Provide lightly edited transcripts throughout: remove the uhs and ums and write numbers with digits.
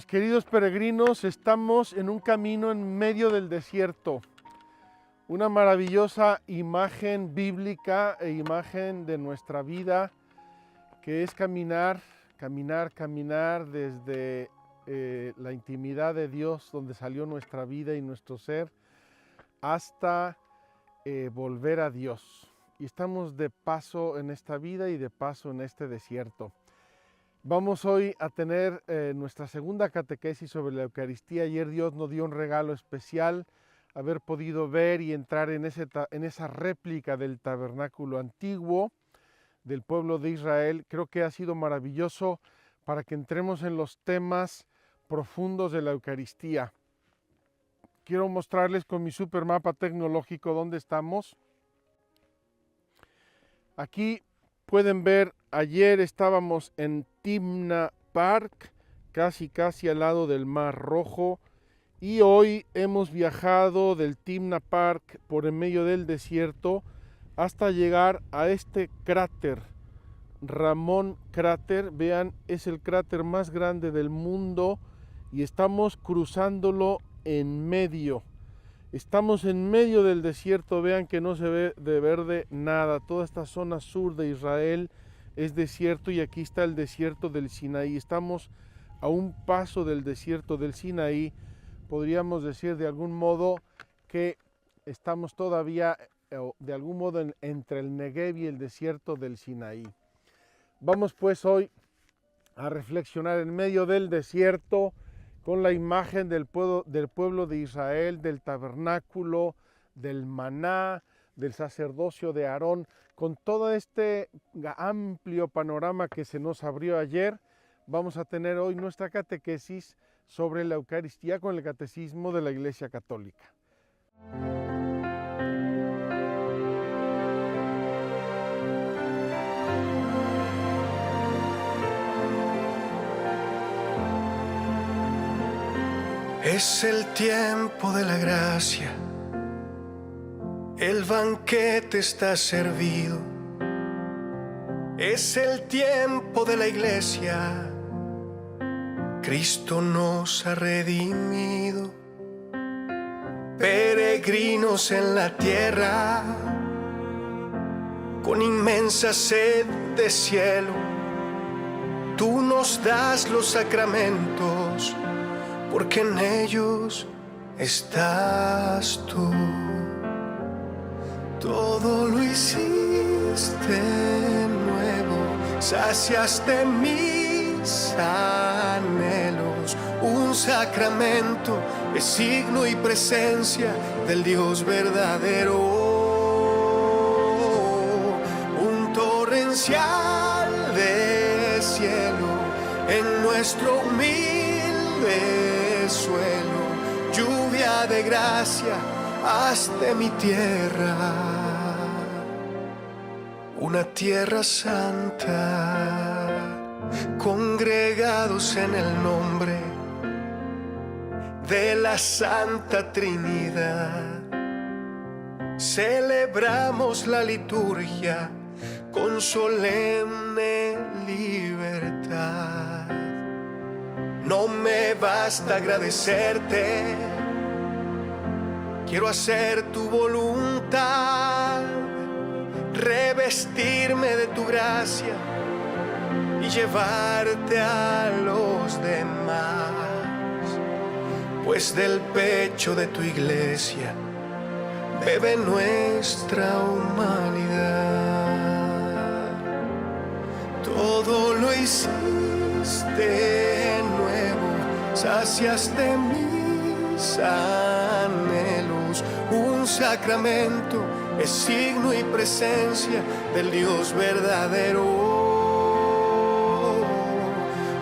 Mis queridos peregrinos, estamos en un camino en medio del desierto. Una maravillosa imagen bíblica e imagen de nuestra vida, que es caminar desde la intimidad de Dios, donde salió nuestra vida y nuestro ser, hasta volver a Dios. Y estamos de paso en esta vida y de paso en este desierto. Vamos hoy a tener nuestra segunda catequesis sobre la Eucaristía. Ayer Dios nos dio un regalo especial, haber podido ver y entrar en esa réplica del tabernáculo antiguo del pueblo de Israel. Creo que ha sido maravilloso para que entremos en los temas profundos de la Eucaristía. Quiero mostrarles con mi supermapa tecnológico dónde estamos. Aquí pueden ver, ayer estábamos en Timna Park, casi al lado del Mar Rojo, y hoy hemos viajado del Timna Park por en medio del desierto hasta llegar a este cráter, Ramón Cráter. Vean, es el cráter más grande del mundo y estamos cruzándolo en medio. Estamos en medio del desierto, vean que no se ve de verde nada. Toda esta zona sur de Israel es desierto y aquí está el desierto del Sinaí. Estamos a un paso del desierto del Sinaí. Podríamos decir de algún modo que estamos todavía de algún modo entre el Negev y el desierto del Sinaí. Vamos pues hoy a reflexionar en medio del desierto, con la imagen del pueblo de Israel, del tabernáculo, del maná, del sacerdocio de Aarón, con todo este amplio panorama que se nos abrió ayer. Vamos a tener hoy nuestra catequesis sobre la Eucaristía con el Catecismo de la Iglesia Católica. Es el tiempo de la gracia, el banquete está servido. Es el tiempo de la iglesia, Cristo nos ha redimido. Peregrinos en la tierra, con inmensa sed de cielo, tú nos das los sacramentos, porque en ellos estás tú. Todo lo hiciste nuevo, saciaste mis anhelos. Un sacramento es signo y presencia del Dios verdadero. Un torrencial de cielo en nuestro humilde suelo, lluvia de gracia, haz de mi tierra una tierra santa, congregados en el nombre de la Santa Trinidad. Celebramos la liturgia con solemne libertad. No me basta agradecerte, quiero hacer tu voluntad, revestirme de tu gracia y llevarte a los demás, pues del pecho de tu iglesia bebe nuestra humanidad. Todo lo hiciste nuevo, saciaste mis anhelos. Un sacramento es signo y presencia del Dios verdadero.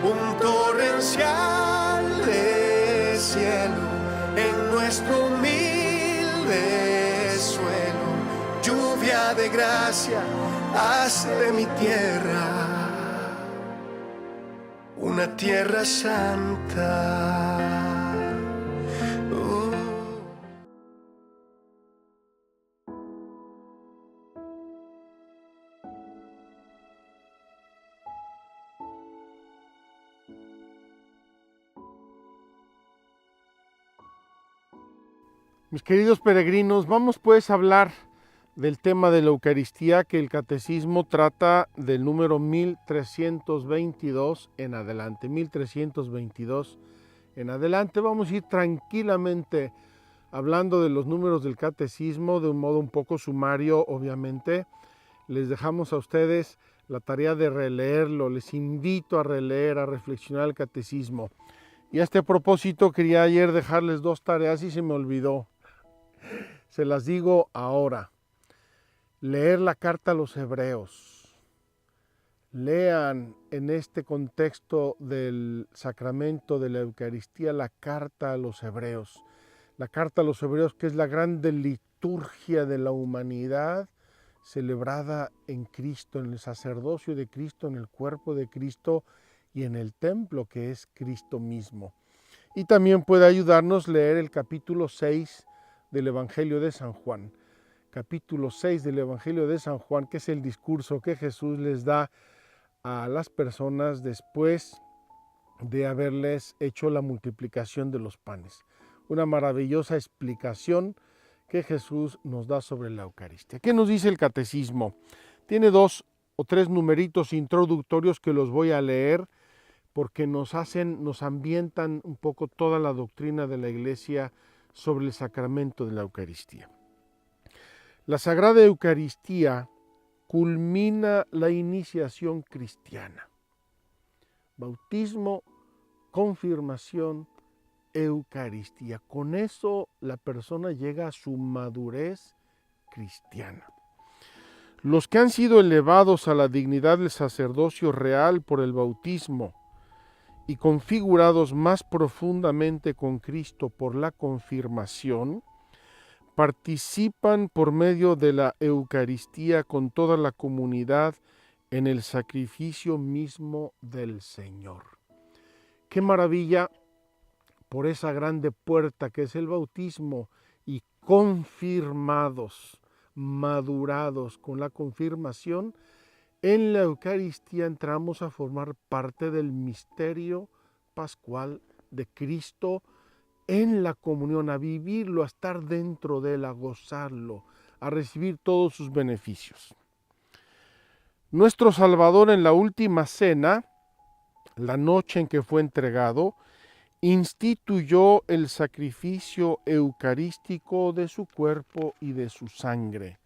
Un torrencial de cielo en nuestro humilde suelo, lluvia de gracia, haz de mi tierra una tierra santa. Mis queridos peregrinos, vamos pues a hablar del tema de la Eucaristía que el Catecismo trata del número 1322 en adelante. 1322 en adelante. Vamos a ir tranquilamente hablando de los números del Catecismo de un modo un poco sumario, obviamente. Les dejamos a ustedes la tarea de releerlo. Les invito a releer, a reflexionar el Catecismo. Y a este propósito quería ayer dejarles dos tareas y se me olvidó. Se las digo ahora. Leer la carta a los Hebreos. Lean en este contexto del sacramento de la Eucaristía la carta a los Hebreos. La carta a los Hebreos, que es la grande liturgia de la humanidad celebrada en Cristo, en el sacerdocio de Cristo, en el cuerpo de Cristo y en el templo que es Cristo mismo. Y también puede ayudarnos leer el capítulo 6 del Evangelio de San Juan. Capítulo 6 del Evangelio de San Juan, que es el discurso que Jesús les da a las personas después de haberles hecho la multiplicación de los panes. Una maravillosa explicación que Jesús nos da sobre la Eucaristía. ¿Qué nos dice el Catecismo? Tiene 2 o 3 numeritos introductorios que los voy a leer porque nos ambientan un poco toda la doctrina de la Iglesia sobre el sacramento de la Eucaristía. La Sagrada Eucaristía culmina la iniciación cristiana. Bautismo, confirmación, Eucaristía. Con eso la persona llega a su madurez cristiana. Los que han sido elevados a la dignidad del sacerdocio real por el bautismo y configurados más profundamente con Cristo por la confirmación, participan por medio de la Eucaristía con toda la comunidad en el sacrificio mismo del Señor. ¡Qué maravilla! Por esa grande puerta que es el bautismo y confirmados, madurados con la confirmación, en la Eucaristía entramos a formar parte del misterio pascual de Cristo en la comunión, a vivirlo, a estar dentro de él, a gozarlo, a recibir todos sus beneficios. Nuestro Salvador en la última cena, la noche en que fue entregado, instituyó el sacrificio eucarístico de su cuerpo y de su sangre,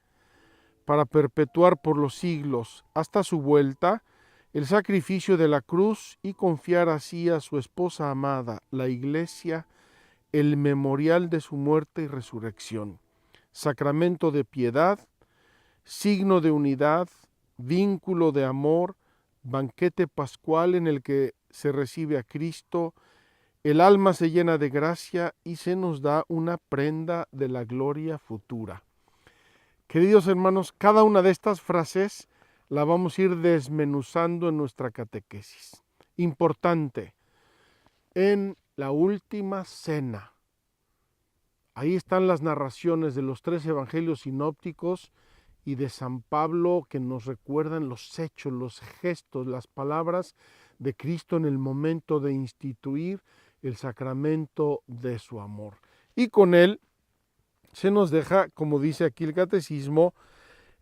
para perpetuar por los siglos, hasta su vuelta, el sacrificio de la cruz y confiar así a su esposa amada, la Iglesia, el memorial de su muerte y resurrección, sacramento de piedad, signo de unidad, vínculo de amor, banquete pascual en el que se recibe a Cristo. El alma se llena de gracia y se nos da una prenda de la gloria futura. Queridos hermanos, cada una de estas frases la vamos a ir desmenuzando en nuestra catequesis. Importante, en la última cena. Ahí están las narraciones de los 3 evangelios sinópticos y de San Pablo que nos recuerdan los hechos, los gestos, las palabras de Cristo en el momento de instituir el sacramento de su amor. Y con él se nos deja, como dice aquí el Catecismo,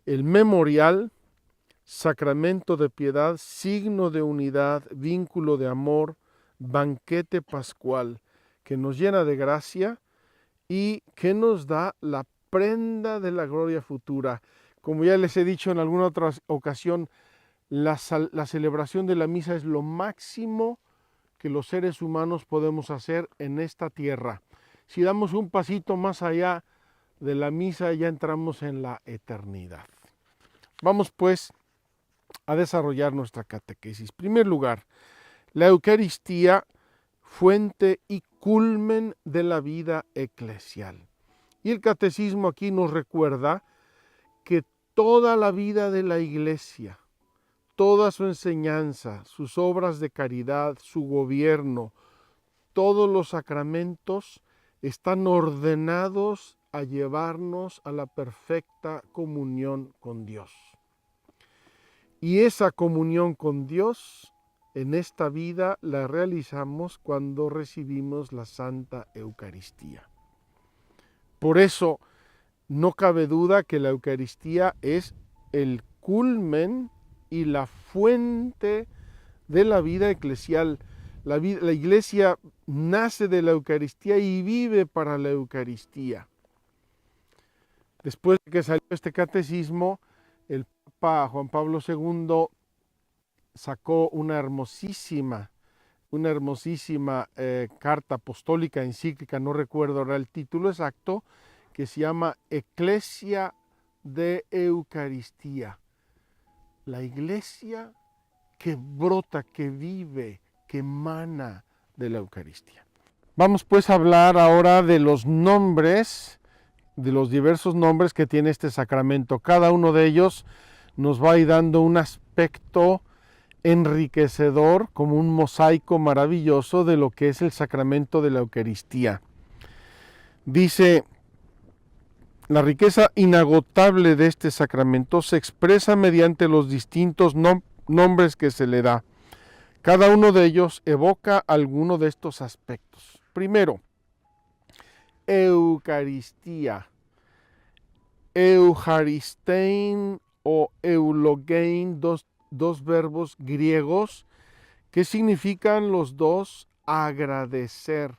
el memorial, sacramento de piedad, signo de unidad, vínculo de amor, banquete pascual, que nos llena de gracia y que nos da la prenda de la gloria futura. Como ya les he dicho en alguna otra ocasión, la celebración de la misa es lo máximo que los seres humanos podemos hacer en esta tierra. Si damos un pasito más allá de la misa, ya entramos en la eternidad. Vamos pues a desarrollar nuestra catequesis. En primer lugar, la Eucaristía, fuente y culmen de la vida eclesial. Y el Catecismo aquí nos recuerda que toda la vida de la Iglesia, toda su enseñanza, sus obras de caridad, su gobierno, todos los sacramentos están ordenados a llevarnos a la perfecta comunión con Dios. Y esa comunión con Dios en esta vida la realizamos cuando recibimos la Santa Eucaristía. Por eso no cabe duda que la Eucaristía es el culmen y la fuente de la vida eclesial. La Iglesia nace de la Eucaristía y vive para la Eucaristía. Después de que salió este catecismo, el Papa Juan Pablo II sacó una hermosísima carta apostólica encíclica, no recuerdo ahora el título exacto, que se llama Eclesia de Eucaristía. La iglesia que brota, que vive, que emana de la Eucaristía. Vamos pues a hablar ahora de los nombres, de los diversos nombres que tiene este sacramento. Cada uno de ellos nos va a ir dando un aspecto enriquecedor, como un mosaico maravilloso de lo que es el sacramento de la Eucaristía. Dice: la riqueza inagotable de este sacramento se expresa mediante los distintos nombres que se le da. Cada uno de ellos evoca alguno de estos aspectos. Primero, Eucaristía. Eucharistein o eulogein, dos verbos griegos que significan los dos agradecer,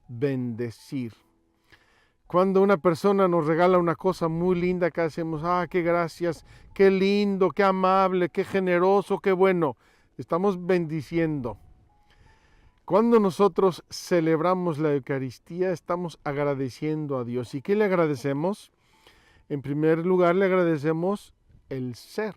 bendecir. Cuando una persona nos regala una cosa muy linda, que hacemos, qué gracias, qué lindo, qué amable, qué generoso, qué bueno. Estamos bendiciendo. Cuando nosotros celebramos la Eucaristía, estamos agradeciendo a Dios. ¿Y qué le agradecemos? En primer lugar, le agradecemos el ser.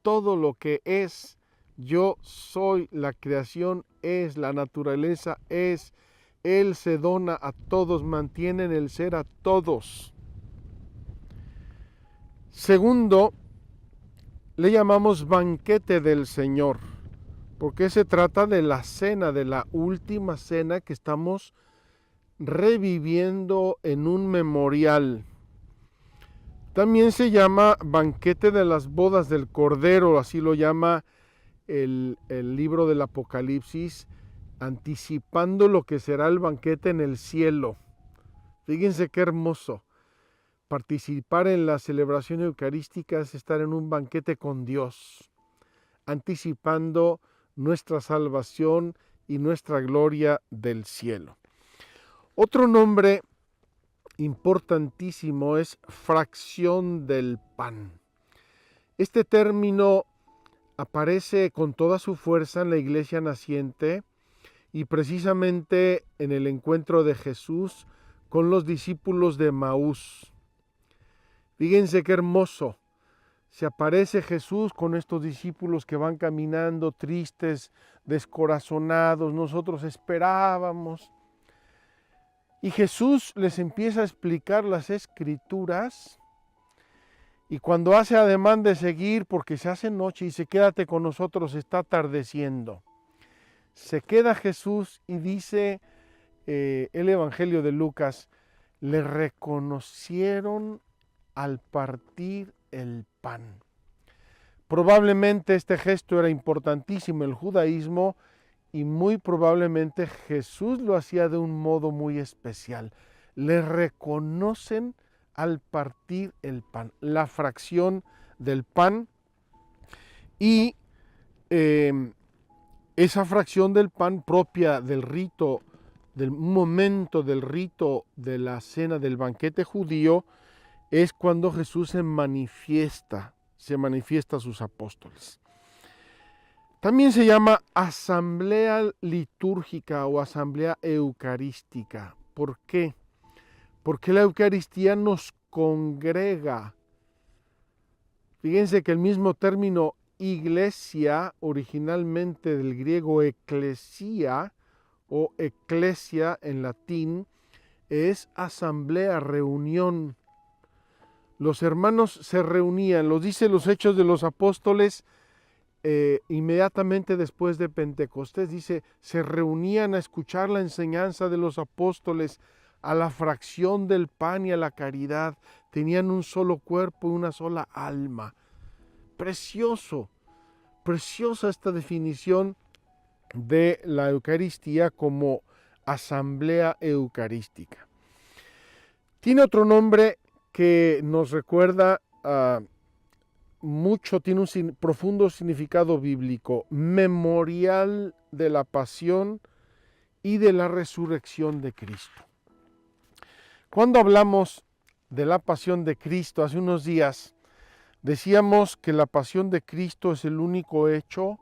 Todo lo que es, yo soy, la creación es, la naturaleza es. Él se dona a todos, mantiene en el ser a todos. Segundo, le llamamos banquete del Señor, porque se trata de la cena, de la última cena que estamos reviviendo en un memorial. También se llama banquete de las bodas del Cordero, así lo llama el libro del Apocalipsis, anticipando lo que será el banquete en el cielo. Fíjense qué hermoso. Participar en la celebración eucarística es estar en un banquete con Dios, anticipando nuestra salvación y nuestra gloria del cielo. Otro nombre importantísimo es fracción del pan. Este término aparece con toda su fuerza en la iglesia naciente y precisamente en el encuentro de Jesús con los discípulos de Emaús. Fíjense qué hermoso. Se aparece Jesús con estos discípulos que van caminando tristes, descorazonados. Nosotros esperábamos. Y Jesús les empieza a explicar las Escrituras. Y cuando hace ademán de seguir, porque se hace noche, y dice, quédate con nosotros, está atardeciendo. Se queda Jesús y dice el Evangelio de Lucas, le reconocieron al partir el pan. Probablemente este gesto era importantísimo en el judaísmo y muy probablemente Jesús lo hacía de un modo muy especial. Le reconocen al partir el pan, la fracción del pan, y esa fracción del pan propia del rito, del momento del rito de la cena del banquete judío, es cuando Jesús se manifiesta a sus apóstoles. También se llama asamblea litúrgica o asamblea eucarística. ¿Por qué? Porque la Eucaristía nos congrega. Fíjense que el mismo término iglesia, originalmente del griego eclesia o eclesia en latín, es asamblea, reunión. Los hermanos se reunían, los dice los Hechos de los Apóstoles, inmediatamente después de Pentecostés, dice, se reunían a escuchar la enseñanza de los apóstoles, a la fracción del pan y a la caridad. Tenían un solo cuerpo y una sola alma. Precioso, preciosa esta definición de la Eucaristía como asamblea eucarística. Tiene otro nombre que nos recuerda mucho, tiene un profundo significado bíblico: memorial de la pasión y de la resurrección de Cristo. Cuando hablamos de la pasión de Cristo, hace unos días decíamos que la pasión de Cristo es el único hecho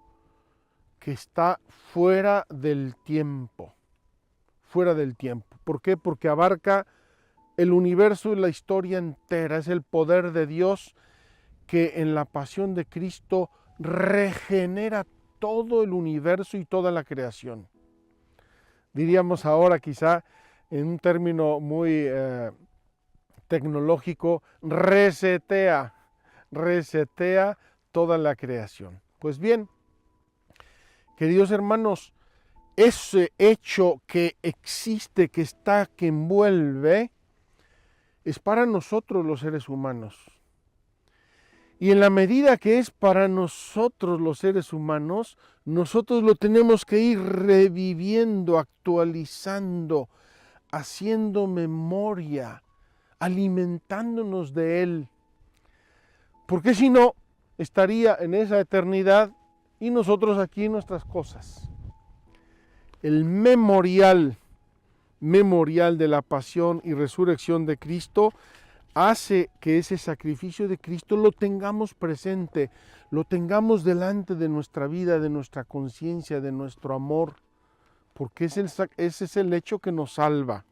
que está fuera del tiempo. Fuera del tiempo. ¿Por qué? Porque abarca el universo y la historia entera. Es el poder de Dios que en la pasión de Cristo regenera todo el universo y toda la creación. Diríamos ahora, quizá en un término muy tecnológico, resetea toda la creación. Pues bien, queridos hermanos, ese hecho que existe, que está, que envuelve, es para nosotros los seres humanos. Y en la medida que es para nosotros los seres humanos, nosotros lo tenemos que ir reviviendo, actualizando, haciendo memoria, alimentándonos de él. Porque si no, estaría en esa eternidad y nosotros aquí en nuestras cosas. El memorial de la pasión y resurrección de Cristo hace que ese sacrificio de Cristo lo tengamos presente, lo tengamos delante de nuestra vida, de nuestra conciencia, de nuestro amor, porque ese es el hecho que nos salva.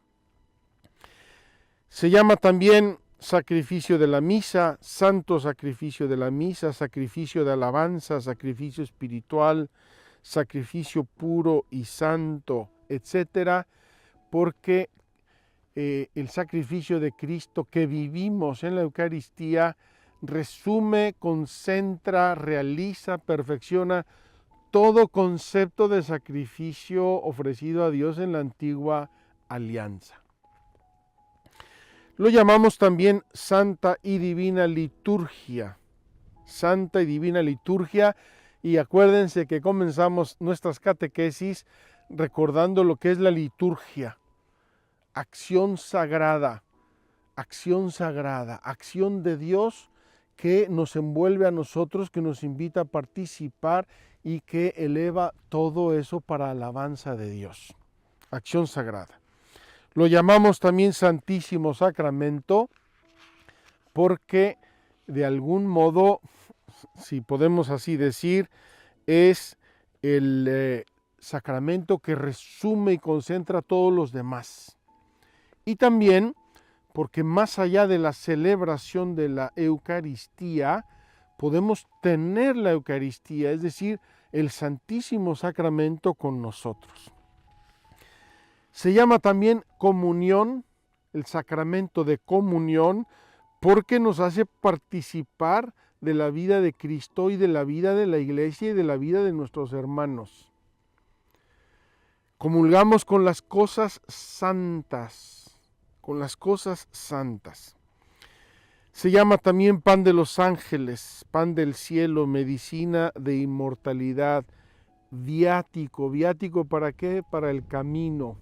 Se llama también sacrificio de la misa, santo sacrificio de la misa, sacrificio de alabanza, sacrificio espiritual, sacrificio puro y santo, etcétera, porque el sacrificio de Cristo que vivimos en la Eucaristía resume, concentra, realiza, perfecciona todo concepto de sacrificio ofrecido a Dios en la antigua alianza. Lo llamamos también Santa y Divina Liturgia. Santa y Divina Liturgia, y acuérdense que comenzamos nuestras catequesis recordando lo que es la liturgia. Acción sagrada, acción de Dios que nos envuelve a nosotros, que nos invita a participar y que eleva todo eso para alabanza de Dios. Acción sagrada. Lo llamamos también Santísimo Sacramento porque de algún modo, si podemos así decir, es el sacramento que resume y concentra todos los demás. Y también porque más allá de la celebración de la Eucaristía, podemos tener la Eucaristía, es decir, el Santísimo Sacramento con nosotros. Se llama también comunión, el sacramento de comunión, porque nos hace participar de la vida de Cristo y de la vida de la Iglesia y de la vida de nuestros hermanos. Comulgamos con las cosas santas, Se llama también pan de los ángeles, pan del cielo, medicina de inmortalidad, viático. ¿Viático para qué? Para el camino,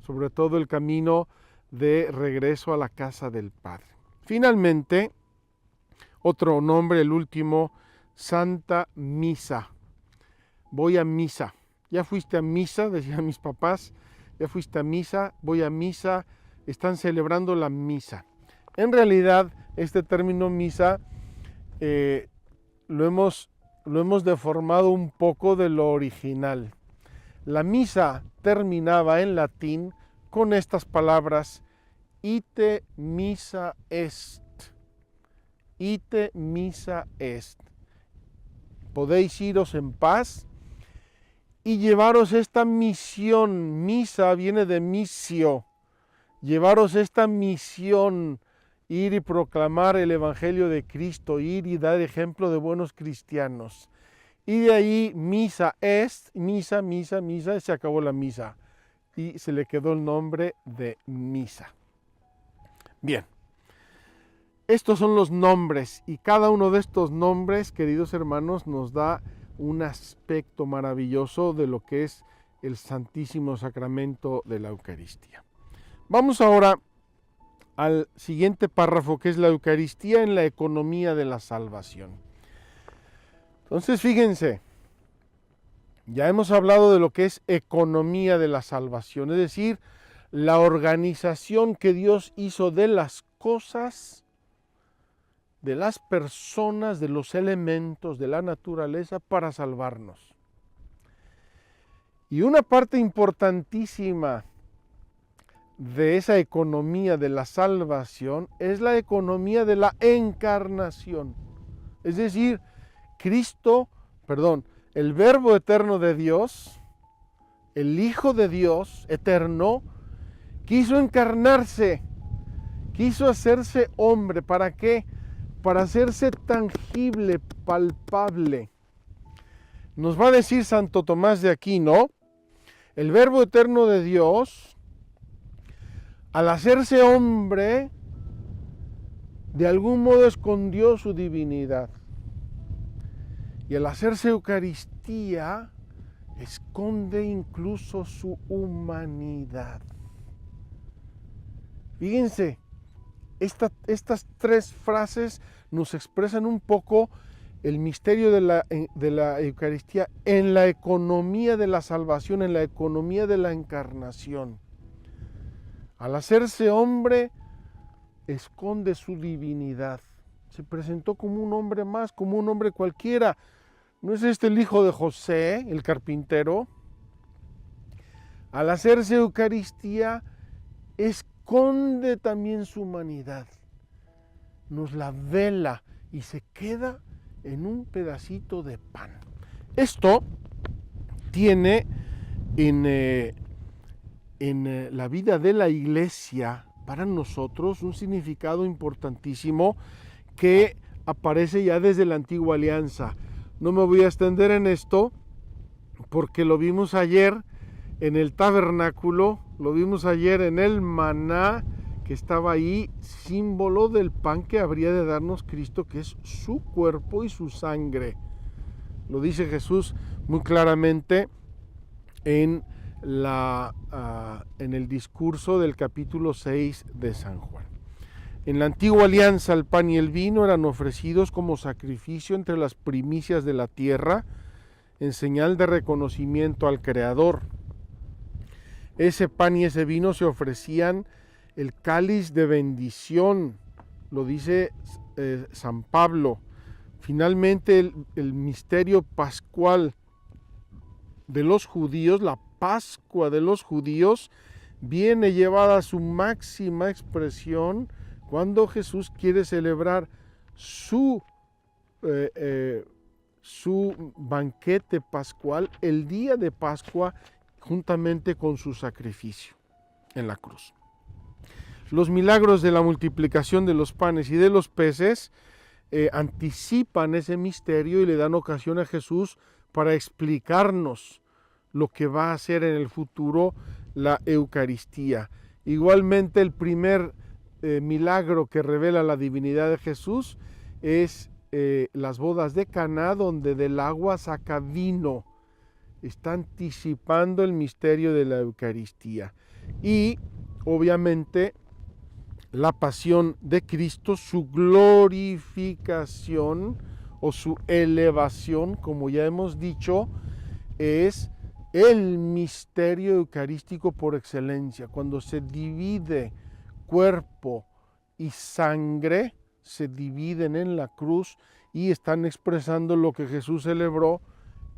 sobre todo el camino de regreso a la casa del Padre. Finalmente, otro nombre, el último, Santa Misa. Voy a misa. ¿Ya fuiste a misa? Decían mis papás. ¿Ya fuiste a misa? Voy a misa. Están celebrando la misa. En realidad, este término misa lo hemos deformado un poco de lo original. La misa terminaba en latín con estas palabras: ite missa est. Ite missa est. Podéis iros en paz y llevaros esta misión. Misa viene de misio. Llevaros esta misión, ir y proclamar el Evangelio de Cristo, ir y dar ejemplo de buenos cristianos. Y de ahí misa est, misa, y se acabó la misa. Y se le quedó el nombre de misa. Bien, estos son los nombres y cada uno de estos nombres, queridos hermanos, nos da un aspecto maravilloso de lo que es el Santísimo Sacramento de la Eucaristía. Vamos ahora al siguiente párrafo, que es la Eucaristía en la economía de la salvación. Entonces, fíjense, ya hemos hablado de lo que es economía de la salvación, es decir, la organización que Dios hizo de las cosas, de las personas, de los elementos, de la naturaleza para salvarnos. Y una parte importantísima de esa economía de la salvación es la economía de la encarnación. Es decir, el Verbo eterno de Dios, el Hijo de Dios eterno, quiso encarnarse, quiso hacerse hombre. ¿Para qué? Para hacerse tangible, palpable. Nos va a decir Santo Tomás de Aquino, el Verbo eterno de Dios, al hacerse hombre, de algún modo escondió su divinidad. Y al hacerse Eucaristía, esconde incluso su humanidad. Fíjense, estas tres frases nos expresan un poco el misterio de la Eucaristía en la economía de la salvación, en la economía de la encarnación. Al hacerse hombre, esconde su divinidad. Se presentó como un hombre más, como un hombre cualquiera. ¿No es este el hijo de José, el carpintero? Al hacerse Eucaristía, esconde también su humanidad. Nos la vela y se queda en un pedacito de pan. Esto tiene en la vida de la Iglesia, para nosotros, un significado importantísimo que aparece ya desde la Antigua Alianza. No me voy a extender en esto porque lo vimos ayer en el tabernáculo, lo vimos ayer en el maná que estaba ahí, símbolo del pan que habría de darnos Cristo, que es su cuerpo y su sangre. Lo dice Jesús muy claramente en el discurso del capítulo 6 de San Juan. En la Antigua Alianza el pan y el vino eran ofrecidos como sacrificio entre las primicias de la tierra, en señal de reconocimiento al Creador. Ese pan y ese vino se ofrecían el cáliz de bendición, lo dice San Pablo. Finalmente el misterio pascual de los judíos, la Pascua de los judíos, viene llevada a su máxima expresión cuando Jesús quiere celebrar su banquete pascual, el día de Pascua, juntamente con su sacrificio en la cruz. Los milagros de la multiplicación de los panes y de los peces anticipan ese misterio y le dan ocasión a Jesús para explicarnos lo que va a hacer en el futuro la Eucaristía. Igualmente, el primer milagro que revela la divinidad de Jesús es las bodas de Caná, donde del agua saca vino. Está anticipando el misterio de la Eucaristía. Y obviamente la pasión de Cristo, su glorificación o su elevación, como ya hemos dicho, es el misterio eucarístico por excelencia. Cuando se divide cuerpo y sangre, se dividen en la cruz y están expresando lo que Jesús celebró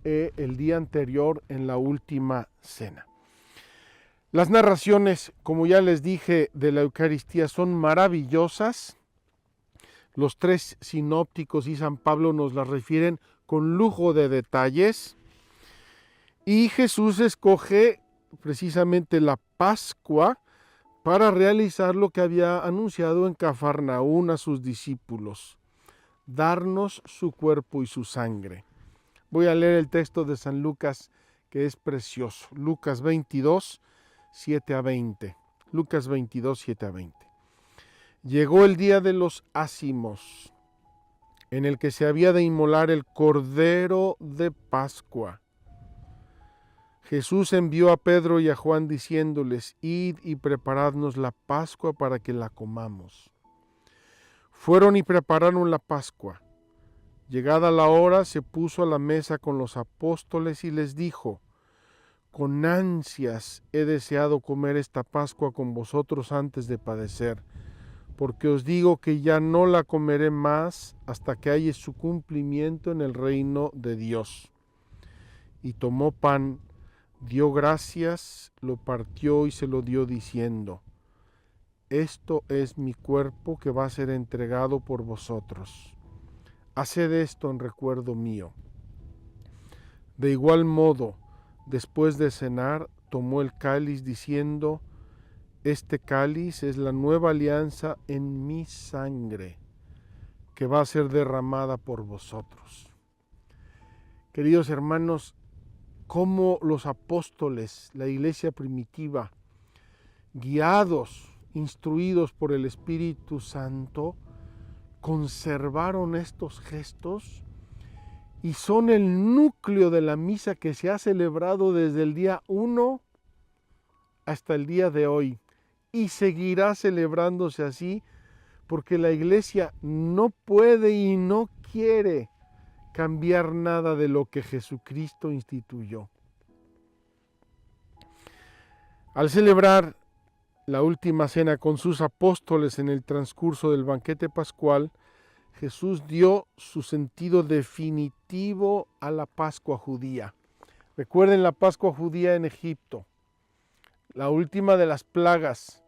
el día anterior en la última cena. Las narraciones, como ya les dije, de la Eucaristía son maravillosas. Los tres sinópticos y San Pablo nos las refieren con lujo de detalles. Y Jesús escoge precisamente la Pascua para realizar lo que había anunciado en Cafarnaún a sus discípulos: darnos su cuerpo y su sangre. Voy a leer el texto de San Lucas, que es precioso. Lucas 22, 7 a 20. Lucas 22, 7 a 20. Llegó el día de los ázimos, en el que se había de inmolar el cordero de Pascua. Jesús envió a Pedro y a Juan diciéndoles: id y preparadnos la Pascua para que la comamos. Fueron y prepararon la Pascua. Llegada la hora, se puso a la mesa con los apóstoles y les dijo: con ansias he deseado comer esta Pascua con vosotros antes de padecer, porque os digo que ya no la comeré más hasta que haya su cumplimiento en el reino de Dios. Y tomó pan, dio gracias, lo partió y se lo dio diciendo: esto es mi cuerpo que va a ser entregado por vosotros. Haced esto en recuerdo mío. De igual modo, después de cenar, tomó el cáliz diciendo: este cáliz es la nueva alianza en mi sangre, que va a ser derramada por vosotros. Queridos hermanos, cómo los apóstoles, la iglesia primitiva, guiados, instruidos por el Espíritu Santo, conservaron estos gestos y son el núcleo de la misa que se ha celebrado desde el día 1 hasta el día de hoy, y seguirá celebrándose así, porque la iglesia no puede y no quiere cambiar nada de lo que Jesucristo instituyó. Al celebrar la última cena con sus apóstoles en el transcurso del banquete pascual, Jesús dio su sentido definitivo a la Pascua judía. Recuerden la Pascua judía en Egipto, la última de las plagas.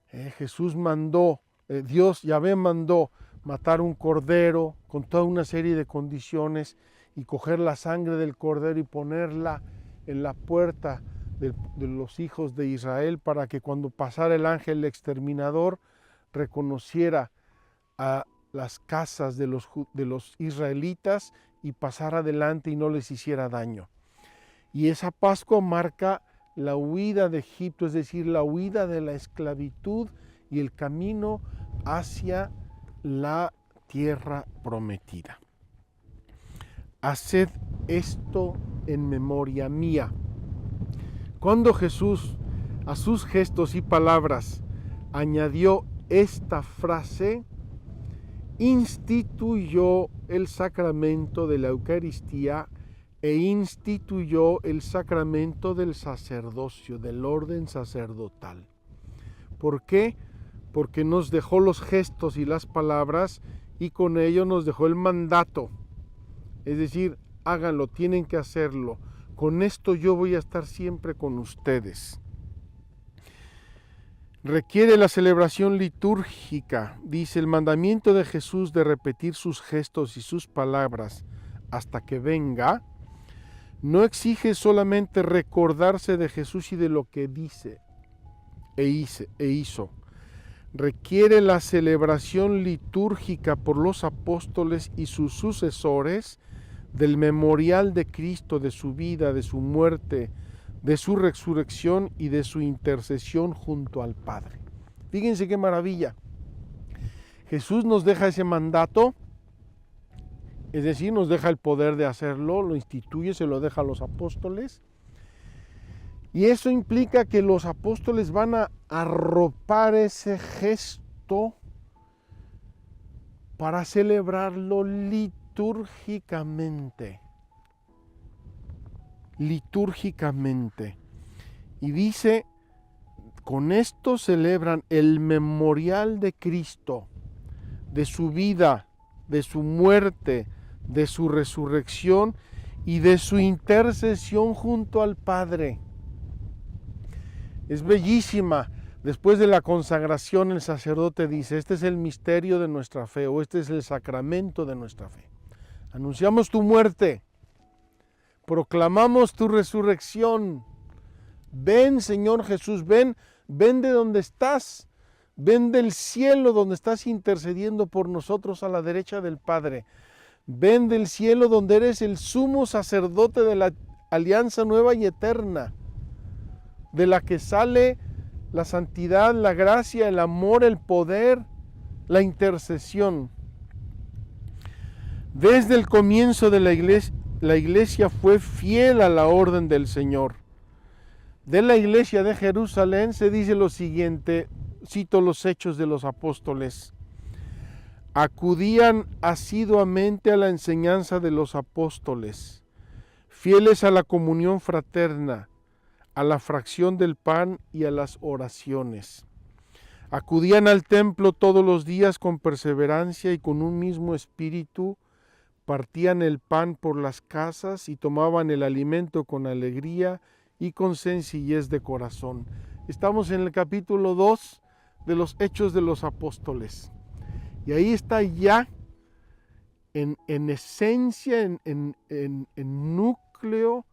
Jesús mandó, Dios Yahvé mandó matar un cordero con toda una serie de condiciones y coger la sangre del cordero y ponerla en la puerta de los hijos de Israel, para que cuando pasara el ángel exterminador reconociera a las casas de los israelitas y pasara adelante y no les hiciera daño. Y esa Pascua marca la huida de Egipto, es decir, la huida de la esclavitud y el camino hacia la tierra prometida. Haced esto en memoria mía. Cuando Jesús a sus gestos y palabras añadió esta frase, instituyó el sacramento de la Eucaristía e instituyó el sacramento del sacerdocio, del orden sacerdotal. ¿Por qué? Porque nos dejó los gestos y las palabras y con ello nos dejó el mandato. Es decir, háganlo, tienen que hacerlo. Con esto yo voy a estar siempre con ustedes. Requiere la celebración litúrgica, dice el mandamiento de Jesús de repetir sus gestos y sus palabras hasta que venga. No exige solamente recordarse de Jesús y de lo que dice e hizo. Requiere la celebración litúrgica por los apóstoles y sus sucesores del memorial de Cristo, de su vida, de su muerte, de su resurrección y de su intercesión junto al Padre. Fíjense qué maravilla. Jesús nos deja ese mandato, es decir, nos deja el poder de hacerlo, lo instituye, se lo deja a los apóstoles. Y eso implica que los apóstoles van a arropar ese gesto para celebrarlo litúrgicamente. Y dice, con esto celebran el memorial de Cristo, de su vida, de su muerte, de su resurrección y de su intercesión junto al Padre. Es bellísima. Después de la consagración, el sacerdote dice: este es el misterio de nuestra fe, o este es el sacramento de nuestra fe. Anunciamos tu muerte, proclamamos tu resurrección. Ven, Señor Jesús, ven de donde estás, ven del cielo donde estás intercediendo por nosotros a la derecha del Padre. Ven del cielo donde eres el sumo sacerdote de la alianza nueva y eterna, de la que sale la santidad, la gracia, el amor, el poder, la intercesión. Desde el comienzo de la iglesia, la iglesia fue fiel a la orden del Señor. De la iglesia de Jerusalén se dice lo siguiente, cito los Hechos de los Apóstoles. Acudían asiduamente a la enseñanza de los apóstoles, fieles a la comunión fraterna, a la fracción del pan y a las oraciones. Acudían al templo todos los días con perseverancia y con un mismo espíritu, partían el pan por las casas y tomaban el alimento con alegría y con sencillez de corazón. Estamos en el capítulo 2 de los Hechos de los Apóstoles. Y ahí está ya en esencia, en núcleo,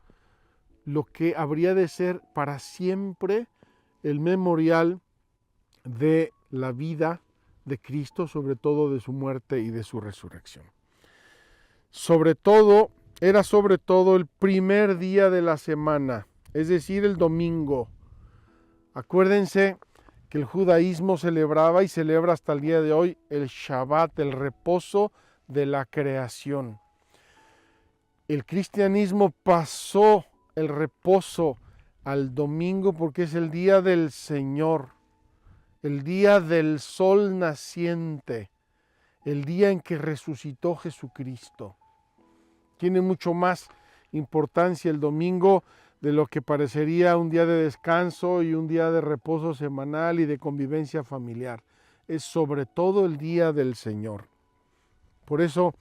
lo que habría de ser para siempre el memorial de la vida de Cristo, sobre todo de su muerte y de su resurrección. Era sobre todo el primer día de la semana, es decir, el domingo. Acuérdense que el judaísmo celebraba y celebra hasta el día de hoy el Shabbat, el reposo de la creación. El cristianismo pasó el reposo al domingo porque es el día del Señor, el día del sol naciente, el día en que resucitó Jesucristo. Tiene mucho más importancia el domingo de lo que parecería un día de descanso y un día de reposo semanal y de convivencia familiar. Es sobre todo el día del Señor. Por eso,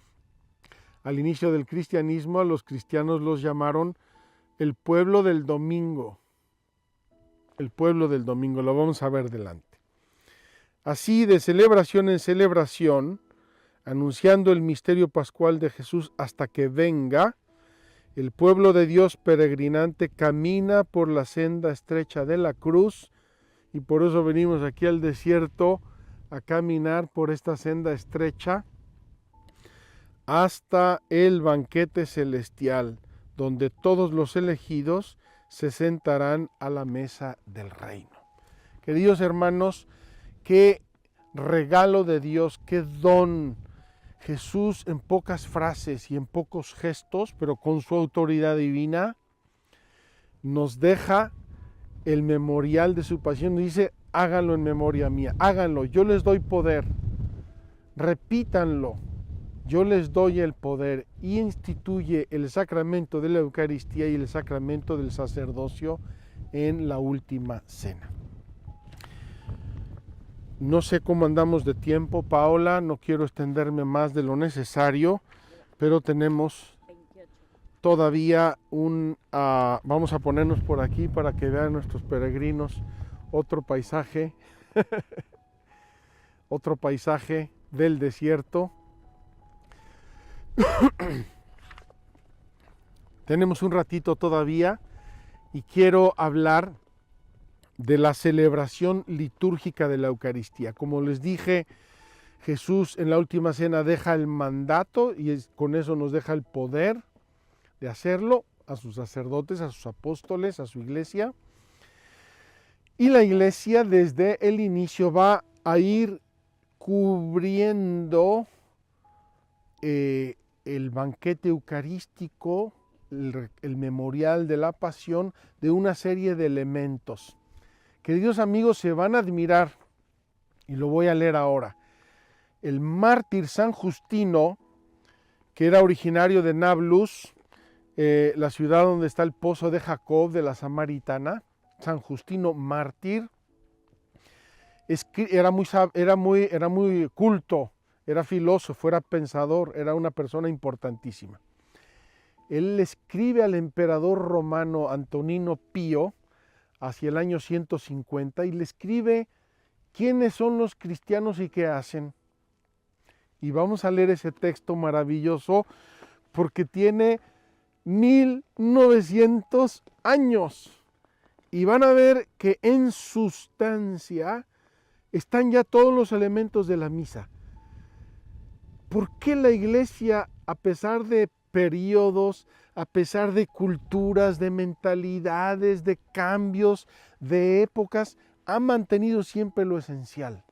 al inicio del cristianismo, a los cristianos los llamaron el pueblo del domingo. El pueblo del domingo, lo vamos a ver delante. Así, de celebración en celebración, anunciando el misterio pascual de Jesús hasta que venga, el pueblo de Dios peregrinante camina por la senda estrecha de la cruz y por eso venimos aquí al desierto a caminar por esta senda estrecha hasta el banquete celestial, donde todos los elegidos se sentarán a la mesa del reino. Queridos hermanos, qué regalo de Dios, qué don. Jesús en pocas frases y en pocos gestos, pero con su autoridad divina, nos deja el memorial de su pasión. Dice, háganlo en memoria mía, háganlo, yo les doy poder, repítanlo, yo les doy el poder, y instituye el sacramento de la Eucaristía y el sacramento del sacerdocio en la última cena. No sé cómo andamos de tiempo, Paola, no quiero extenderme más de lo necesario, pero tenemos todavía vamos a ponernos por aquí para que vean nuestros peregrinos otro paisaje, otro paisaje del desierto. Tenemos un ratito todavía y quiero hablar de la celebración litúrgica de la Eucaristía. Como les dije, Jesús en la última cena deja el mandato y con eso nos deja el poder de hacerlo a sus sacerdotes, a sus apóstoles, a su iglesia. Y la iglesia desde el inicio va a ir cubriendo el banquete eucarístico, el memorial de la pasión, de una serie de elementos. Queridos amigos, se van a admirar, y lo voy a leer ahora. El mártir San Justino, que era originario de Nablus, la ciudad donde está el pozo de Jacob de la Samaritana, San Justino mártir, era muy culto, era filósofo, era pensador, era una persona importantísima. Él le escribe al emperador romano Antonino Pío hacia el año 150 y le escribe quiénes son los cristianos y qué hacen. Y vamos a leer ese texto maravilloso porque tiene 1900 años. Y van a ver que en sustancia están ya todos los elementos de la misa. ¿Por qué la iglesia, a pesar de periodos, a pesar de culturas, de mentalidades, de cambios, de épocas, ha mantenido siempre lo esencial?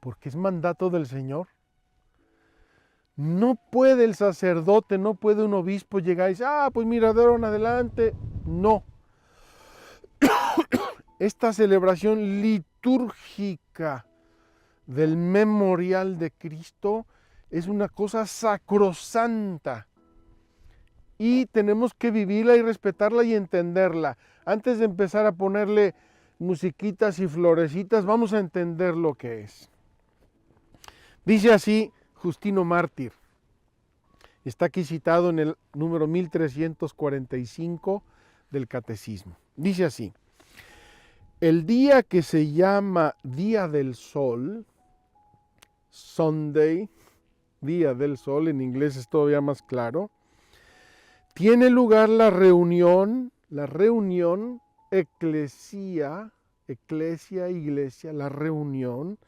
Porque es mandato del Señor. No puede el sacerdote, no puede un obispo llegar y decir, pues mira, de ahora en adelante. No. Esta celebración litúrgica del memorial de Cristo es una cosa sacrosanta y tenemos que vivirla y respetarla y entenderla. Antes de empezar a ponerle musiquitas y florecitas, vamos a entender lo que es. Dice así Justino Mártir, está aquí citado en el número 1345 del Catecismo. Dice así: el día que se llama Día del Sol, Sunday, Día del Sol, en inglés es todavía más claro, tiene lugar la reunión iglesia, la reunión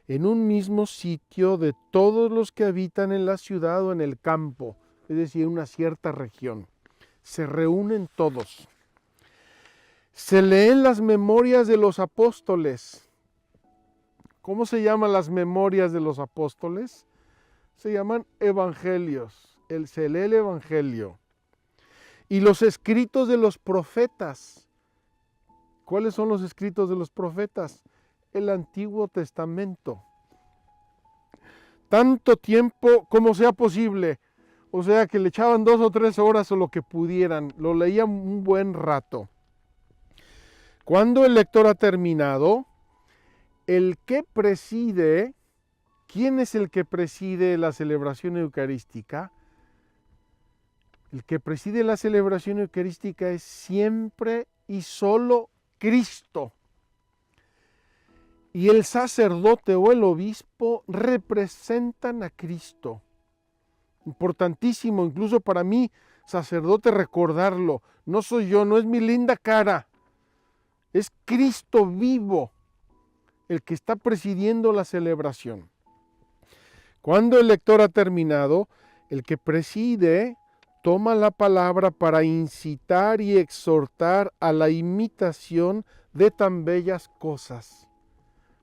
en un mismo sitio de todos los que habitan en la ciudad o en el campo, es decir, en una cierta región. Se reúnen todos. Se leen las memorias de los apóstoles. ¿Cómo se llaman las memorias de los apóstoles? Se llaman evangelios. Se lee el evangelio. Y los escritos de los profetas. ¿Cuáles son los escritos de los profetas? El Antiguo Testamento. Tanto tiempo como sea posible. O sea, que le echaban 2 o 3 horas o lo que pudieran. Lo leían un buen rato. Cuando el lector ha terminado, el que preside, ¿quién es el que preside la celebración eucarística? El que preside la celebración eucarística es siempre y solo Cristo. Y el sacerdote o el obispo representan a Cristo. Importantísimo, incluso para mí, sacerdote, recordarlo. No soy yo, no es mi linda cara. Es Cristo vivo el que está presidiendo la celebración. Cuando el lector ha terminado, el que preside toma la palabra para incitar y exhortar a la imitación de tan bellas cosas.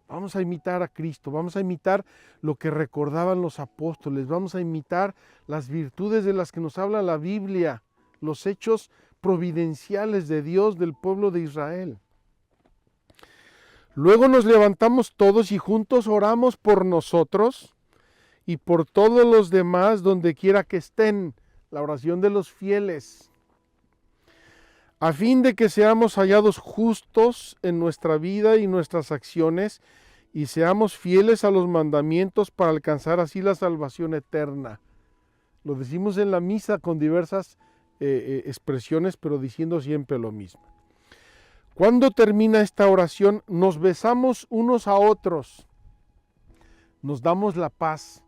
Vamos a imitar a Cristo, vamos a imitar lo que recordaban los apóstoles, vamos a imitar las virtudes de las que nos habla la Biblia, los hechos providenciales de Dios del pueblo de Israel. Luego nos levantamos todos y juntos oramos por nosotros y por todos los demás donde quiera que estén, la oración de los fieles, a fin de que seamos hallados justos en nuestra vida y nuestras acciones y seamos fieles a los mandamientos para alcanzar así la salvación eterna. Lo decimos en la misa con diversas expresiones, pero diciendo siempre lo mismo. Cuando termina esta oración, nos besamos unos a otros, nos damos la paz.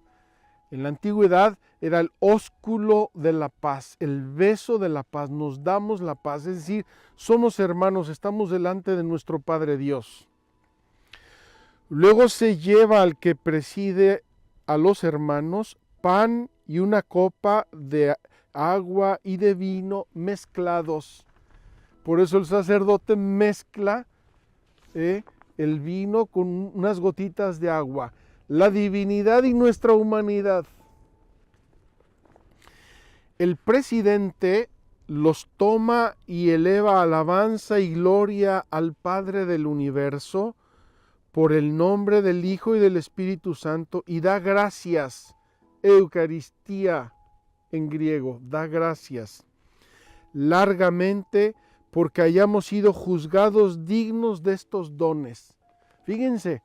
En la antigüedad era el ósculo de la paz, el beso de la paz, nos damos la paz, es decir, somos hermanos, estamos delante de nuestro Padre Dios. Luego se lleva al que preside a los hermanos pan y una copa de agua y de vino mezclados. Por eso el sacerdote mezcla el vino con unas gotitas de agua. La divinidad y nuestra humanidad. El presidente los toma y eleva alabanza y gloria al Padre del universo por el nombre del Hijo y del Espíritu Santo y da gracias, Eucaristía en griego, da gracias, largamente porque hayamos sido juzgados dignos de estos dones. Fíjense,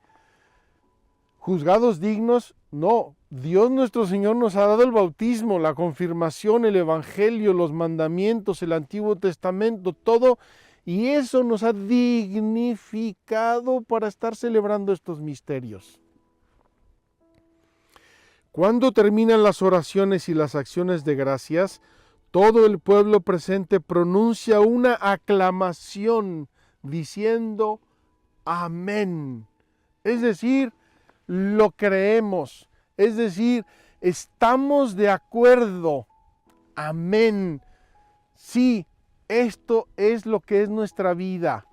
juzgados dignos, no. Dios nuestro Señor nos ha dado el bautismo, la confirmación, el evangelio, los mandamientos, el Antiguo Testamento, todo, y eso nos ha dignificado para estar celebrando estos misterios. Cuando terminan las oraciones y las acciones de gracias, todo el pueblo presente pronuncia una aclamación diciendo amén. Es decir, lo creemos. Es decir, estamos de acuerdo. Amén. Sí, esto es lo que es nuestra vida.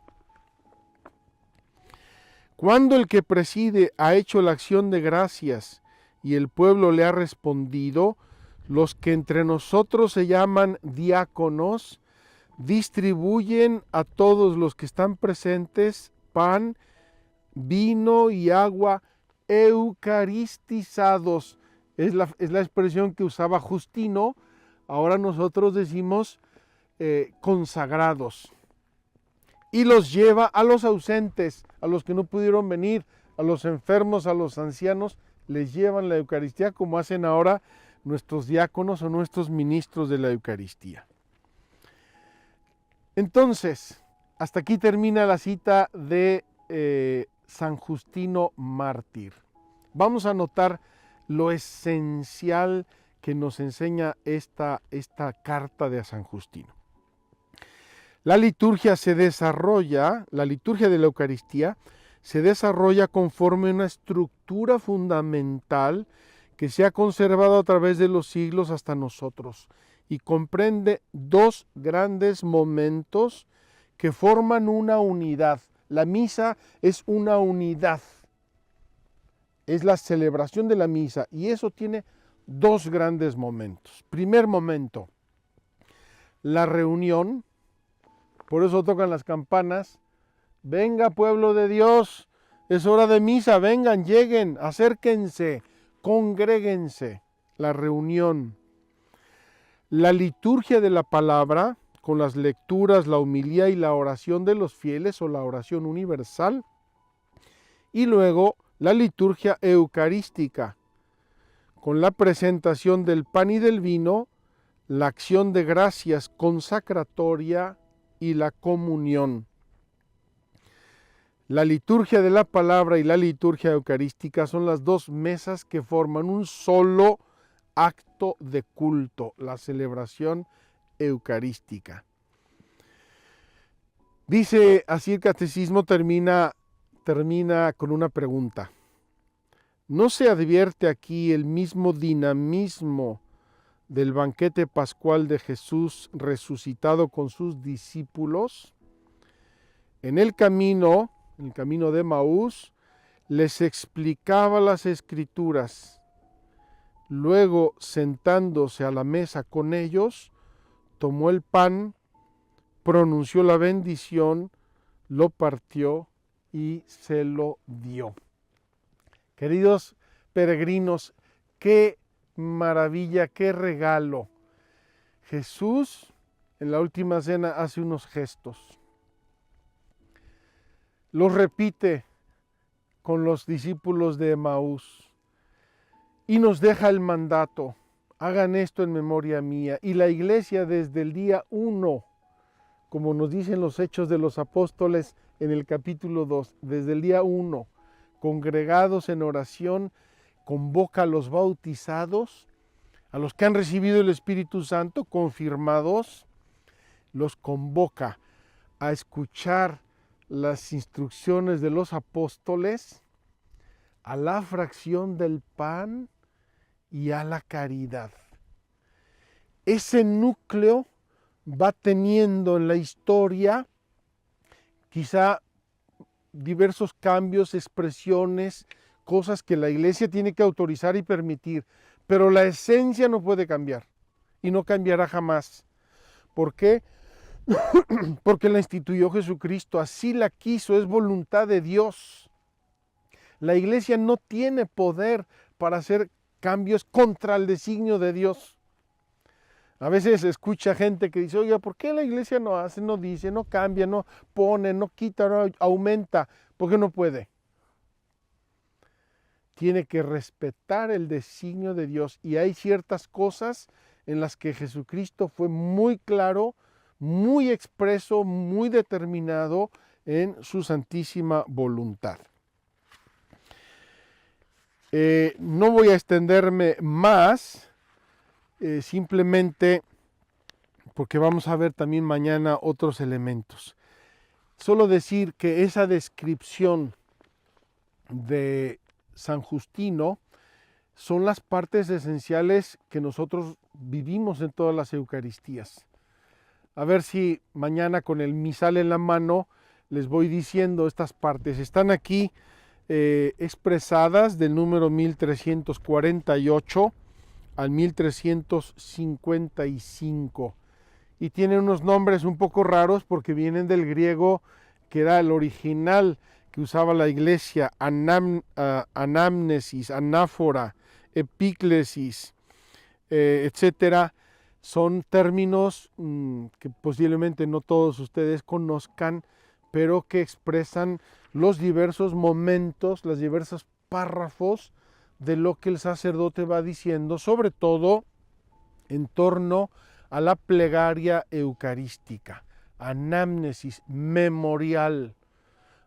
Cuando el que preside ha hecho la acción de gracias Y el pueblo le ha respondido: los que entre nosotros se llaman diáconos distribuyen a todos los que están presentes pan, vino y agua eucaristizados. Es la expresión que usaba Justino. Ahora nosotros decimos consagrados. Y los lleva a los ausentes, a los que no pudieron venir, a los enfermos, a los ancianos, les llevan la Eucaristía, como hacen ahora nuestros diáconos o nuestros ministros de la Eucaristía. Entonces, hasta aquí termina la cita de San Justino mártir. Vamos a notar lo esencial que nos enseña esta carta de San Justino. La liturgia la liturgia de la Eucaristía se desarrolla conforme a una estructura fundamental que se ha conservado a través de los siglos hasta nosotros y comprende dos grandes momentos que forman una unidad. La misa es una unidad, es la celebración de la misa, y eso tiene dos grandes momentos. Primer momento, la reunión. Por eso tocan las campanas. Venga, pueblo de Dios, es hora de misa, vengan, lleguen, acérquense, congréguense. La reunión. La liturgia de la palabra, con las lecturas, la homilía y la oración de los fieles o la oración universal. Y luego la liturgia eucarística, con la presentación del pan y del vino, la acción de gracias consacratoria y la comunión. La liturgia de la palabra y la liturgia eucarística son las dos mesas que forman un solo acto de culto, la celebración eucarística. Dice así el catecismo, termina con una pregunta. ¿No se advierte aquí el mismo dinamismo del banquete pascual de Jesús resucitado con sus discípulos? En el camino de Emaús, les explicaba las Escrituras. Luego, sentándose a la mesa con ellos, tomó el pan, pronunció la bendición, lo partió y se lo dio. Queridos peregrinos, qué maravilla, qué regalo. Jesús en la última cena hace unos gestos. Los repite con los discípulos de Emaús y nos deja el mandato: hagan esto en memoria mía. Y la iglesia desde el día 1, como nos dicen los Hechos de los Apóstoles en el capítulo 2, desde el día 1, congregados en oración, convoca a los bautizados, a los que han recibido el Espíritu Santo, confirmados, los convoca a escuchar las instrucciones de los apóstoles, a la fracción del pan y a la caridad. Ese núcleo va teniendo en la historia quizá diversos cambios, expresiones, cosas que la iglesia tiene que autorizar y permitir, pero la esencia no puede cambiar y no cambiará jamás. ¿Por qué? Porque la instituyó Jesucristo, así la quiso, es voluntad de Dios. La iglesia no tiene poder para hacer cambios contra el designio de Dios. A veces escucha gente que dice: oiga, ¿por qué la iglesia no hace, no dice, no cambia, no pone, no quita, no aumenta? ¿Por qué no puede? Tiene que respetar el designio de Dios, y hay ciertas cosas en las que Jesucristo fue muy claro, muy expreso, muy determinado en su santísima voluntad. No voy a extenderme más, simplemente porque vamos a ver también mañana otros elementos. Solo decir que esa descripción de San Justino son las partes esenciales que nosotros vivimos en todas las Eucaristías. A ver si mañana con el misal en la mano les voy diciendo estas partes. Están aquí expresadas del número 1348 al 1355. Y tienen unos nombres un poco raros porque vienen del griego, que era el original que usaba la iglesia: anamnesis, anáfora, epíclesis, etcétera. Son términos que posiblemente no todos ustedes conozcan, pero que expresan los diversos momentos, los diversos párrafos de lo que el sacerdote va diciendo, sobre todo en torno a la plegaria eucarística. Anamnesis, memorial,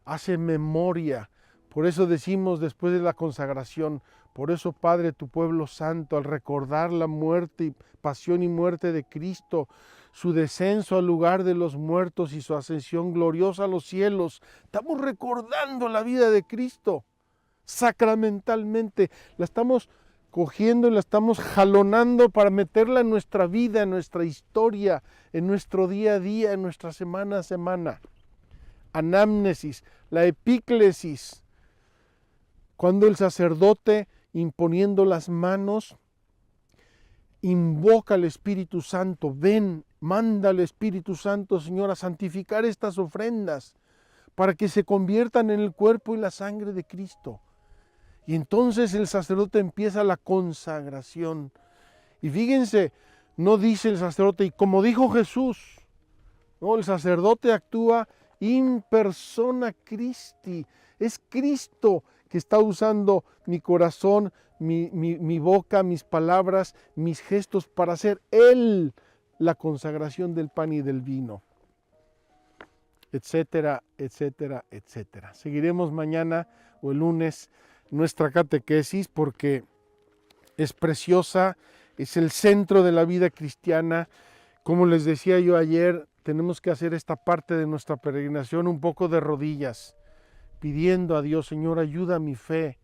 hace memoria. Por eso decimos después de la consagración: por eso, Padre, tu pueblo santo, al recordar la muerte, pasión y muerte de Cristo, su descenso al lugar de los muertos y su ascensión gloriosa a los cielos, estamos recordando la vida de Cristo sacramentalmente. La estamos cogiendo y la estamos jalonando para meterla en nuestra vida, en nuestra historia, en nuestro día a día, en nuestra semana a semana. Anamnesis, la epíclesis, cuando el sacerdote, imponiendo las manos, invoca al Espíritu Santo. Ven, manda al Espíritu Santo, Señor, a santificar estas ofrendas para que se conviertan en el cuerpo y la sangre de Cristo. Y entonces el sacerdote empieza la consagración. Y fíjense, no dice el sacerdote, y como dijo Jesús, no, el sacerdote actúa in persona Christi. Es Cristo que está usando mi corazón, mi boca, mis palabras, mis gestos para hacer Él la consagración del pan y del vino, etcétera, etcétera, etcétera. Seguiremos mañana o el lunes nuestra catequesis porque es preciosa, es el centro de la vida cristiana. Como les decía yo ayer, tenemos que hacer esta parte de nuestra peregrinación un poco de rodillas, pidiendo a Dios: Señor, ayuda a mi fe.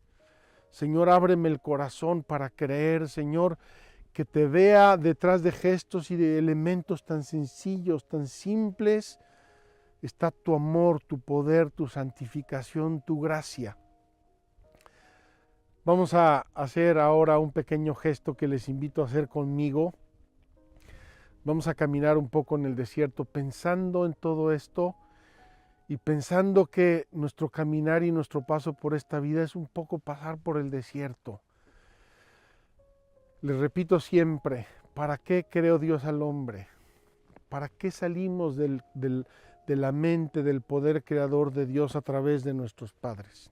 Señor, ábreme el corazón para creer. Señor, que te vea detrás de gestos y de elementos tan sencillos, tan simples. Está tu amor, tu poder, tu santificación, tu gracia. Vamos a hacer ahora un pequeño gesto que les invito a hacer conmigo. Vamos a caminar un poco en el desierto pensando en todo esto y pensando que nuestro caminar y nuestro paso por esta vida es un poco pasar por el desierto. Les repito siempre: ¿para qué creó Dios al hombre? ¿Para qué salimos de la mente, del poder creador de Dios a través de nuestros padres?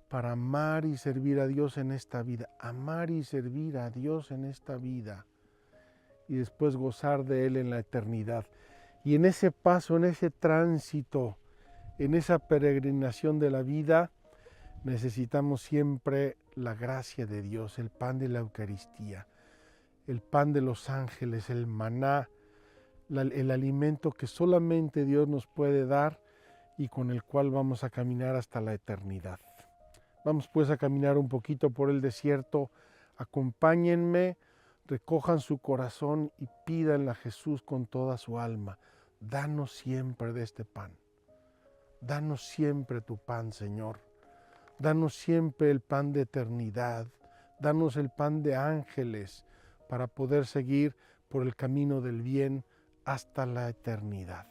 Para amar y servir a Dios en esta vida, amar y servir a Dios en esta vida y después gozar de Él en la eternidad. Y en ese paso, en ese tránsito, en esa peregrinación de la vida, necesitamos siempre la gracia de Dios, el pan de la Eucaristía, el pan de los ángeles, el maná, el alimento que solamente Dios nos puede dar y con el cual vamos a caminar hasta la eternidad. Vamos pues a caminar un poquito por el desierto. Acompáñenme, recojan su corazón y pídanle a Jesús con toda su alma: danos siempre de este pan. Danos siempre tu pan, Señor. Danos siempre el pan de eternidad. Danos el pan de ángeles para poder seguir por el camino del bien hasta la eternidad.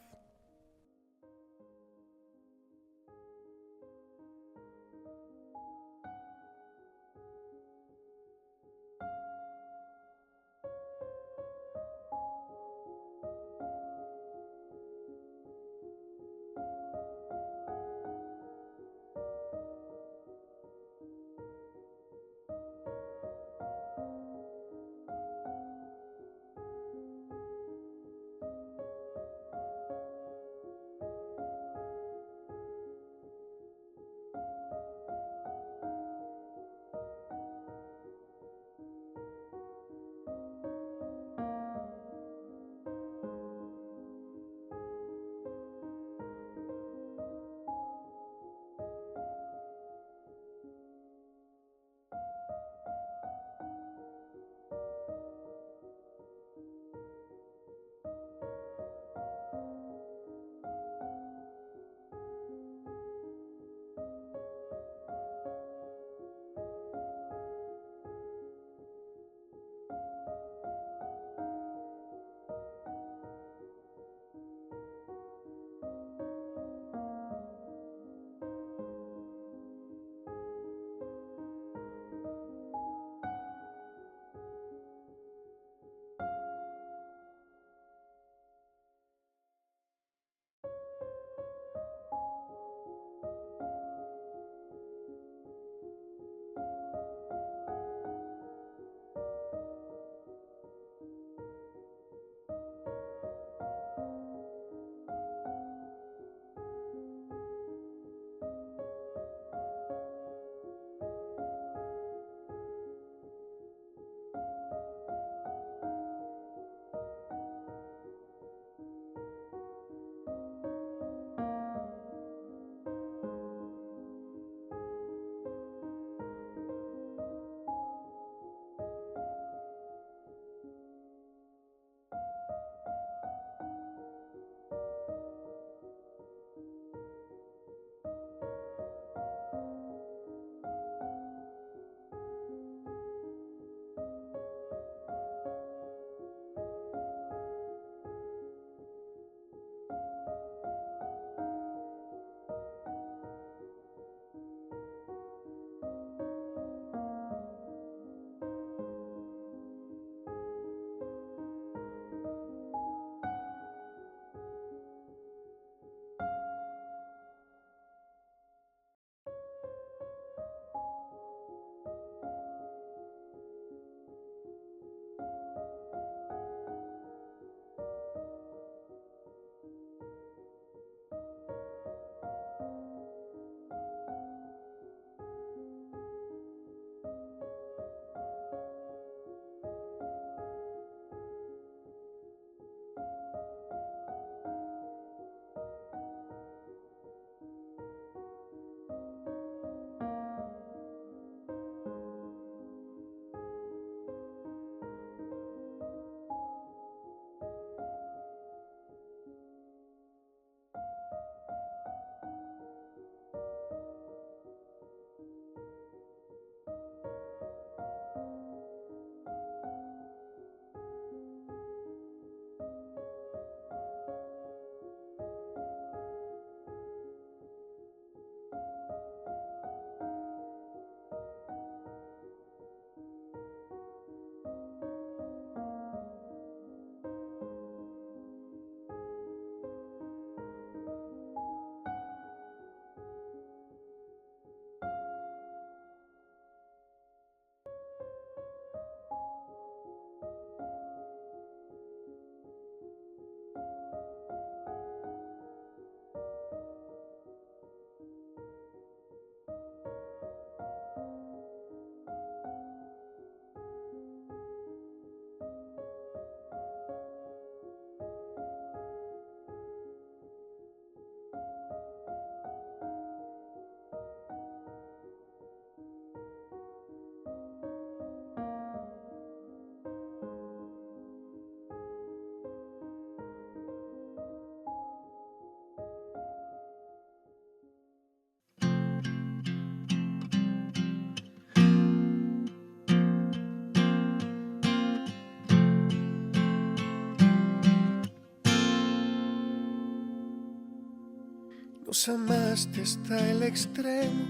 Nos amaste hasta el extremo,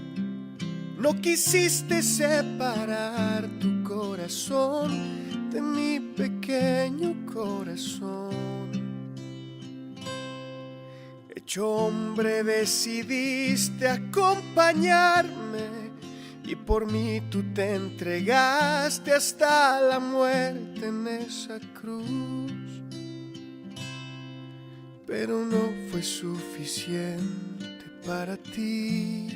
no quisiste separar tu corazón de mi pequeño corazón. Hecho hombre decidiste acompañarme y por mí tú te entregaste hasta la muerte en esa cruz. Pero no fue suficiente para ti.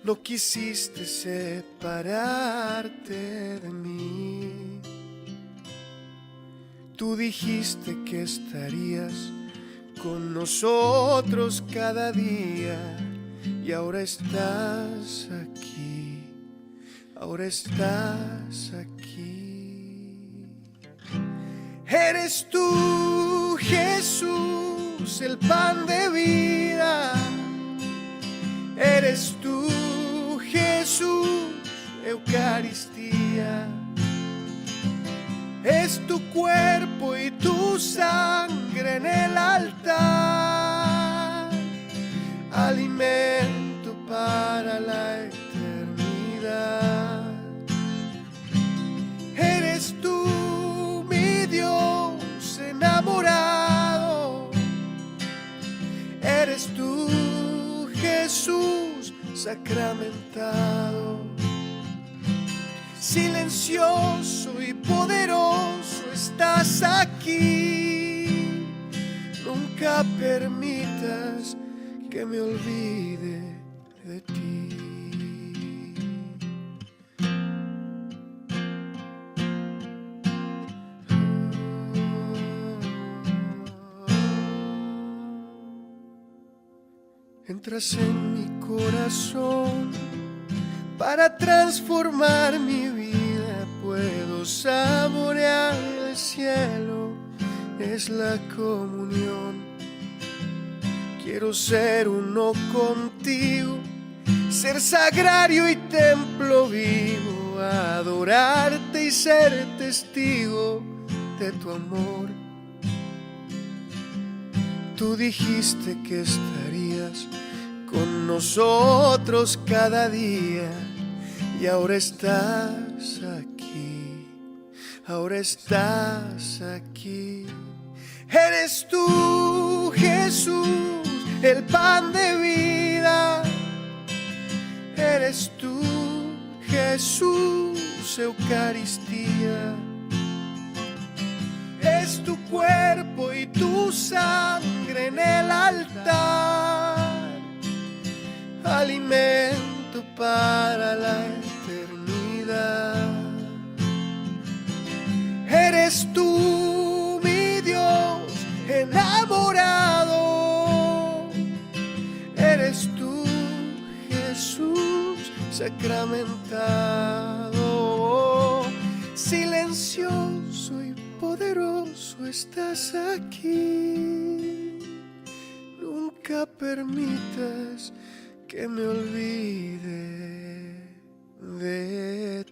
No quisiste separarte de mí. Tú dijiste que estarías con nosotros cada día y ahora estás aquí, ahora estás aquí. Eres tú, Jesús, el pan de vida. Eres tú, Jesús, Eucaristía. Es tu cuerpo y tu sangre en el altar, alimento para la eternidad. Eres tú, mi Dios enamorado. Eres tú, Jesús sacramentado. Silencioso y poderoso estás aquí. Nunca permitas que me olvide de ti. Entras en mi corazón para transformar mi vida. Puedo saborear el cielo, es la comunión. Quiero ser uno contigo, ser sagrario y templo vivo, adorarte y ser testigo de tu amor. Tú dijiste que estarías con nosotros cada día y ahora estás aquí, ahora estás aquí. Eres tú, Jesús, el pan de vida. Eres tú, Jesús, Eucaristía. Es tu cuerpo y tu sangre en el altar, alimento para la eternidad. Eres tú, mi Dios enamorado. Eres tú, Jesús sacramentado. Silencioso y poderoso estás aquí. Nunca permitas que me olvide de